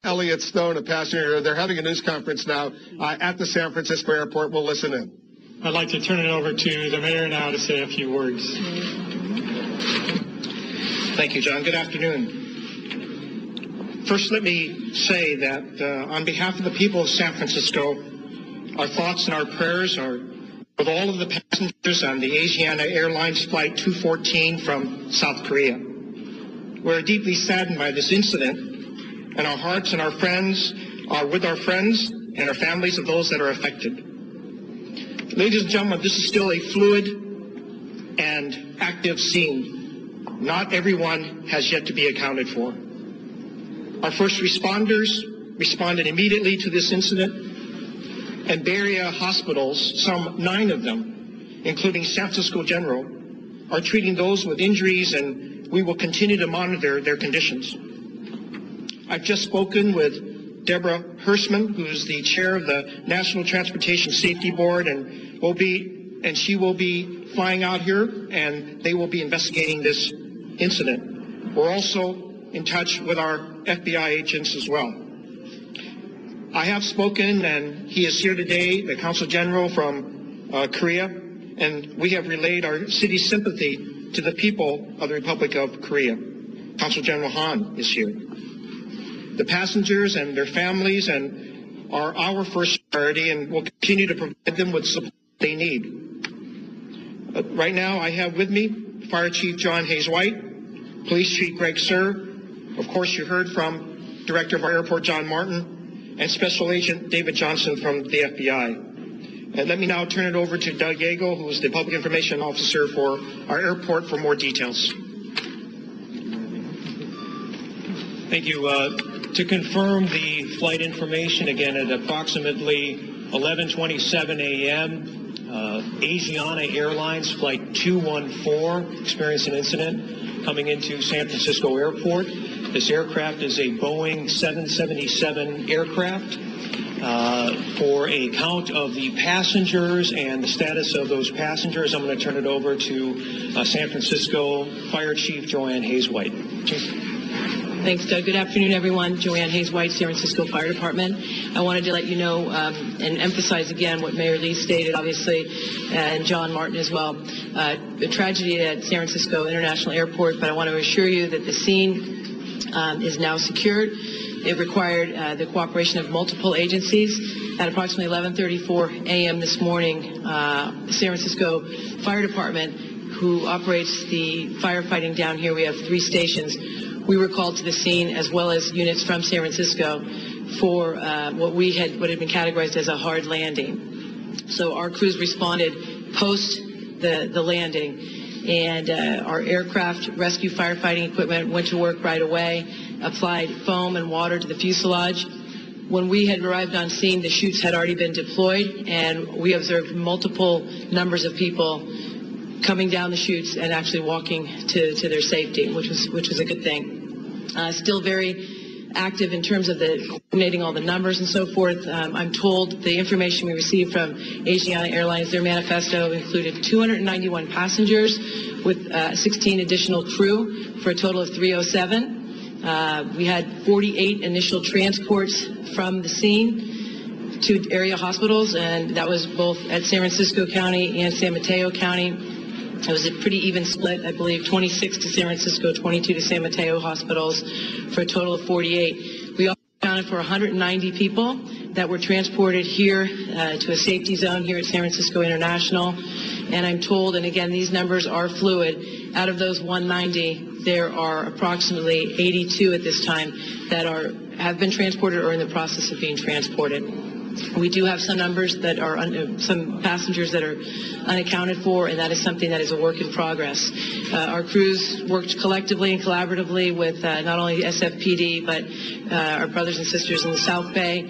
Elliot Stone, a passenger. They're having a news conference now at the San Francisco airport. We'll listen in. I'd like to turn it over to the mayor now to say a few words. Thank you, John. Good afternoon. First, let me say that on behalf of the people of San Francisco, our thoughts and our prayers are with all of the passengers on the Asiana Airlines Flight 214 from South Korea. We're deeply saddened by this incident, and our hearts and our friends are with our friends and our families of those that are affected. Ladies and gentlemen, this is still a fluid and active scene. Not everyone has yet to be accounted for. Our first responders responded immediately to this incident, and Bay Area hospitals, some 9 of them, including San Francisco General, are treating those with injuries, and we will continue to monitor their conditions. I've just spoken with Deborah Hersman, who is the chair of the National Transportation Safety Board, and she will be flying out here, and they will be investigating this incident. We're also in touch with our FBI agents as well. I have spoken, and he is here today, the Consul General from Korea, and we have relayed our city's sympathy to the people of the Republic of Korea. Consul General Han is here. The passengers and their families are our first priority, and we'll continue to provide them with support they need. Right now, I have with me Fire Chief Joanne Hayes-White, Police Chief Greg Sir, of course you heard from Director of our airport John Martin, and Special Agent David Johnson from the FBI. And let me now turn it over to Doug Yago, who is the Public Information Officer for our airport, for more details. Thank you. To confirm the flight information, again, at approximately 11:27 a.m., Asiana Airlines Flight 214 experienced an incident coming into San Francisco Airport. This aircraft is a Boeing 777 aircraft. For a count of the passengers and the status of those passengers, I'm going to turn it over to San Francisco Fire Chief Joanne Hayes-White. Thanks, Doug. Good afternoon, everyone. Joanne Hayes-White, San Francisco Fire Department. I wanted to let you know and emphasize again what Mayor Lee stated, obviously, and John Martin as well. The tragedy at San Francisco International Airport, but I want to assure you that the scene is now secured. It required the cooperation of multiple agencies. At approximately 11:34 a.m. this morning, San Francisco Fire Department, who operates the firefighting down here, we have 3 stations. We were called to the scene, as well as units from San Francisco, for what had been categorized as a hard landing. So our crews responded post the landing, and our aircraft rescue firefighting equipment went to work right away, applied foam and water to the fuselage. When we had arrived on scene, the chutes had already been deployed, and we observed multiple numbers of people coming down the chutes and actually walking to their safety, which was a good thing. Still very active in terms of the coordinating all the numbers and so forth. I'm told the information we received from Asiana Airlines, their manifesto included 291 passengers with 16 additional crew for a total of 307. We had 48 initial transports from the scene to area hospitals, and that was both at San Francisco County and San Mateo County. It was a pretty even split, I believe, 26 to San Francisco, 22 to San Mateo hospitals, for a total of 48. We also accounted for 190 people that were transported here to a safety zone here at San Francisco International. And I'm told, and again, these numbers are fluid, out of those 190, there are approximately 82 at this time that have been transported or in the process of being transported. We do have some numbers that are some passengers that are unaccounted for, and that is something that is a work in progress. Our crews worked collectively and collaboratively with not only SFPD, but our brothers and sisters in the South Bay,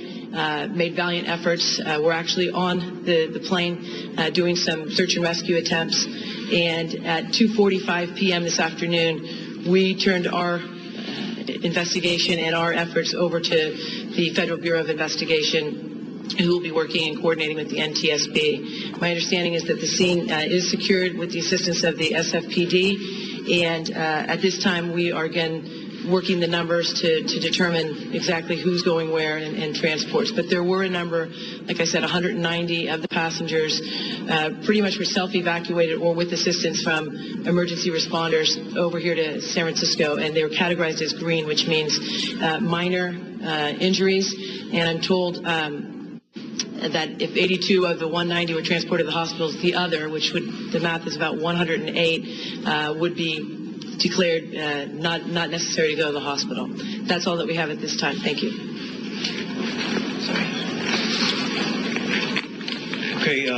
made valiant efforts. We're actually on the plane doing some search and rescue attempts, and at 2:45 p.m. this afternoon, we turned our investigation and our efforts over to the Federal Bureau of Investigation, who will be working and coordinating with the NTSB. My understanding is that the scene is secured with the assistance of the SFPD, and at this time we are again working the numbers to determine exactly who's going where and transports. But there were a number, like I said, 190 of the passengers pretty much were self-evacuated or with assistance from emergency responders over here to San Francisco, and they were categorized as green, which means minor injuries. And I'm told that if 82 of the 190 were transported to the hospitals, the other, which the math is about 108, would be declared not necessary to go to the hospital. That's all that we have at this time. Thank you. Okay.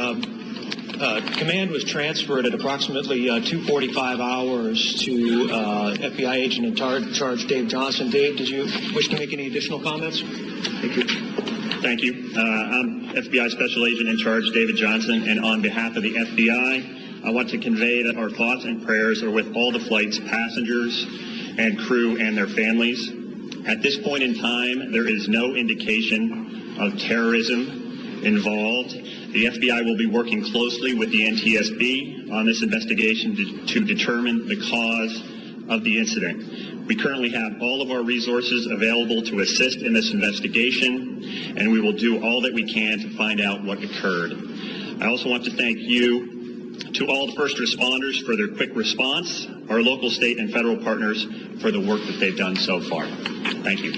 Command was transferred at approximately 2:45 hours to FBI agent in charge Dave Johnson. Dave, did you wish to make any additional comments? Thank you. I'm FBI Special Agent in Charge David Johnson, and on behalf of the FBI, I want to convey that our thoughts and prayers are with all the flight's passengers and crew and their families. At this point in time, there is no indication of terrorism involved. The FBI will be working closely with the NTSB on this investigation to determine the cause of the incident. We currently have all of our resources available to assist in this investigation, and we will do all that we can to find out what occurred. I also want to thank you to all the first responders for their quick response, our local, state, and federal partners for the work that they've done so far. Thank you.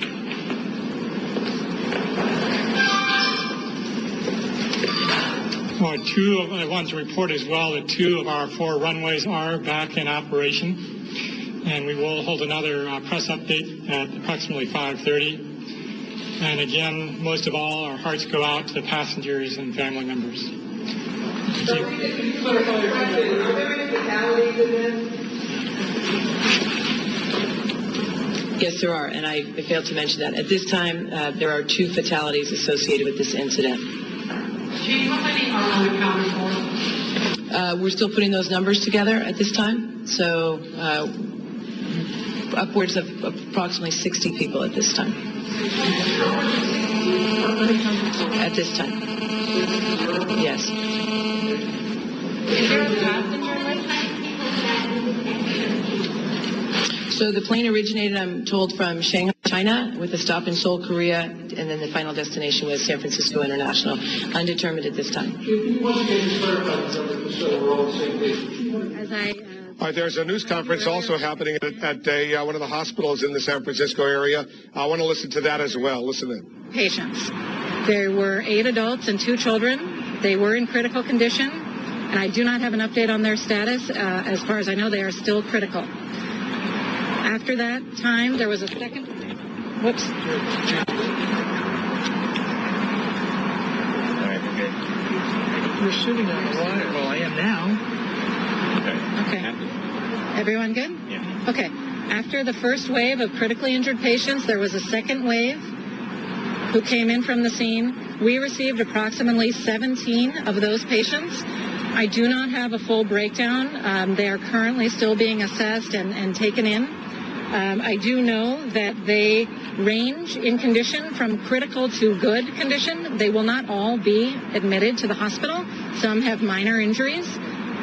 I want to report as well that 2 of our 4 runways are back in operation, and we will hold another press update at approximately 5:30. And again, most of all, our hearts go out to the passengers and family members. Are there any fatalities in this? Yes, there are, and I failed to mention that. At this time, there are 2 fatalities associated with this incident. Chief, how many are unaccounted for? We're still putting those numbers together at this time, so upwards of approximately 60 people at this time. At this time. Yes. Is there a passenger list? So the plane originated, I'm told, from Shanghai, China, with a stop in Seoul, Korea, and then the final destination was San Francisco International. Undetermined at this time. All right, there's a news conference also happening at one of the hospitals in the San Francisco area. I want to listen to that as well. Listen in. Patients. There were 8 adults and 2 children. They were in critical condition, and I do not have an update on their status. As far as I know, they are still critical. After that time, there was a second... Whoops. We're shooting on the wire. Well, I am now. Okay. Everyone good? Yeah. Okay. After the first wave of critically injured patients, there was a second wave who came in from the scene. We received approximately 17 of those patients. I do not have a full breakdown. They are currently still being assessed and taken in. I do know that they range in condition from critical to good condition. They will not all be admitted to the hospital. Some have minor injuries.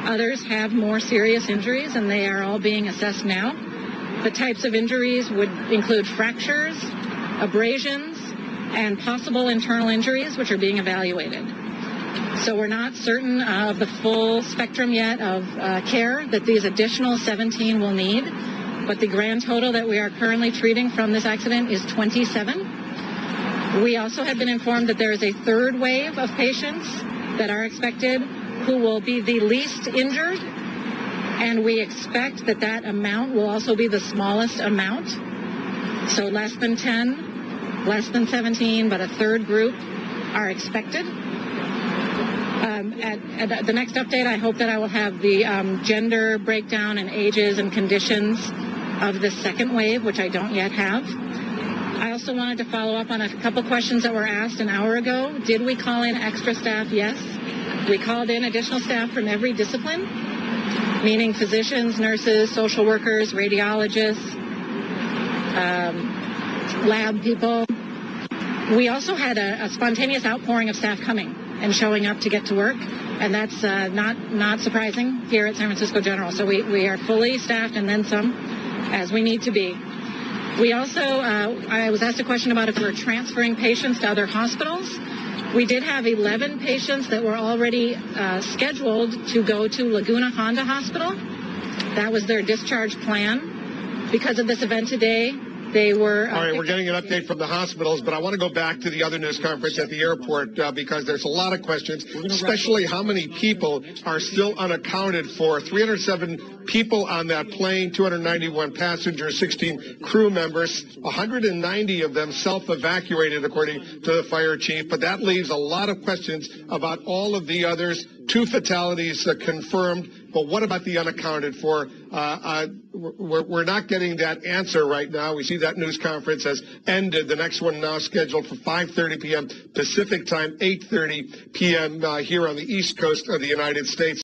Others have more serious injuries, and they are all being assessed now. The types of injuries would include fractures, abrasions, and possible internal injuries, which are being evaluated. So we're not certain of the full spectrum yet of care that these additional 17 will need. But the grand total that we are currently treating from this accident is 27. We also have been informed that there is a third wave of patients that are expected who will be the least injured, and we expect that that amount will also be the smallest amount. So less than 10, less than 17, but a third group are expected. At the next update, I hope that I will have the gender breakdown and ages and conditions of the second wave, which I don't yet have. I also wanted to follow up on a couple questions that were asked an hour ago. Did we call in extra staff? Yes. We called in additional staff from every discipline, meaning physicians, nurses, social workers, radiologists, lab people. We also had a spontaneous outpouring of staff coming and showing up to get to work, and that's not surprising here at San Francisco General. So we are fully staffed and then some, as we need to be. We also, I was asked a question about if we're transferring patients to other hospitals. We did have 11 patients that were already scheduled to go to Laguna Honda Hospital. That was their discharge plan. Because of this event today, they were... All right, we're getting an update from the hospitals, but I want to go back to the other news conference at the airport because there's a lot of questions, especially how many people are still unaccounted for. 307 people on that plane, 291 passengers, 16 crew members, 190 of them self-evacuated, according to the fire chief. But that leaves a lot of questions about all of the others. 2 fatalities confirmed. But what about the unaccounted for? We're not getting that answer right now. We see that news conference has ended. The next one now scheduled for 5:30 p.m. Pacific time, 8:30 p.m. Here on the East Coast of the United States.